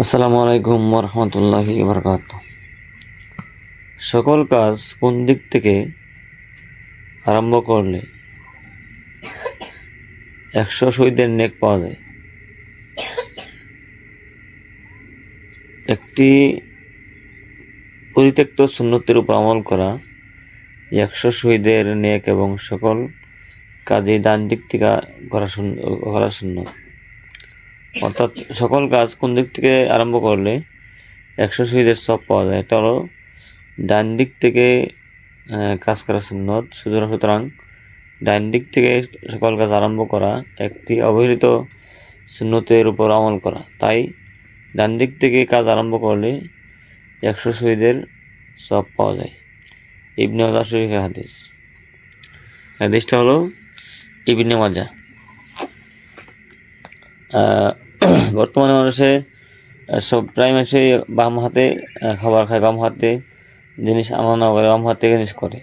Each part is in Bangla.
আসসালামু আলাইকুম ওরহমতুল্লাহি বারাকাতুহু। সকল কাজ কোন দিক থেকে আরম্ভ করলে 100 শহীদের নেক পাওয়া যায়? একটি পরিত্যক্ত সুন্নতের উপর আমল করা 100 শহীদের নেক এবং সকল কাজে ডান দিক থেকে করা সুন্নত। অর্থাৎ সকল কাজ কোন দিক থেকে আরম্ভ করলে 100 শহীদের সব পাওয়া যায়, এটা হলো ডান দিক থেকে কাজ করা সুন্নত। সুতরাং ডান দিক থেকে সকল কাজ আরম্ভ করা একটি অবহেলিত সুন্নতের উপর আমল করা। তাই ডান দিক থেকে কাজ আরম্ভ করলে 100 শহীদের সব পাওয়া যায়। ইবনে মাজাহ শরীফের হাদিস। হাদিসটা হলো ইবনে মাজাহ। বর্তমানে মানুষে প্রায় মানুষই বাম হাতে খাবার খায়, বাম হাতে জিনিস আনা করে, বাম হাত থেকে জিনিস করে,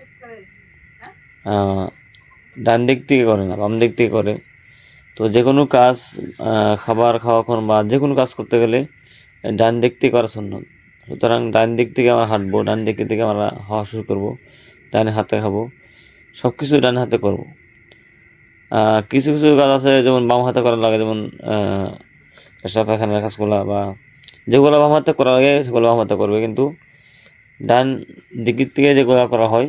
ডান দিক থেকে করে না, বাম দিক থেকে করে। তো যে কোনো কাজ, খাবার খাওয়া বা যে কোনো কাজ করতে গেলে ডান দিক থেকে করা সুন্নত। সুতরাং ডান দিক থেকে আমরা হাঁটবো, ডান দিক থেকে আমরা হাওয়া শুরু করবো, ডান হাতে খাবো, সব কিছু ডান হাতে করবো। কিছু কিছু কাজ আছে যেমন বাম হাতে করা লাগে, যেমন পেশাব পায়খানার কাজগুলা বা যেগুলো বাম হাতে করা লাগে সেগুলো বাম হাতে করবে, কিন্তু ডান দিক থেকে যেগুলো করা হয়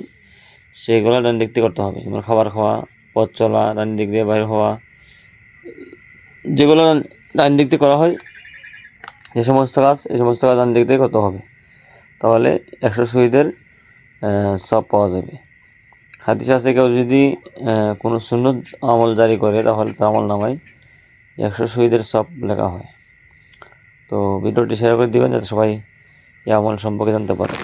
সেগুলো ডান দিক থেকে করতে হবে। যেমন খাবার খাওয়া, পথ চলা, ডান দিক দিয়ে বাইরে হওয়া, যেগুলো ডান দিক থেকে করা হয়, এই সমস্ত কাজ ডান দিক থেকে করতে হবে। তাহলে 100 শহীদের সব পাওয়া যাবে। হাদিস আছে, কেউ যদি কোনো সুন্নত আমল জারি করে তাহলে তার আমল নামায় 100 শহীদের সব লেখা হয়। তো ভিডিওটি শেয়ার করে দিবেন যাতে সবাই এই আমল সম্পর্কে জানতে পারে।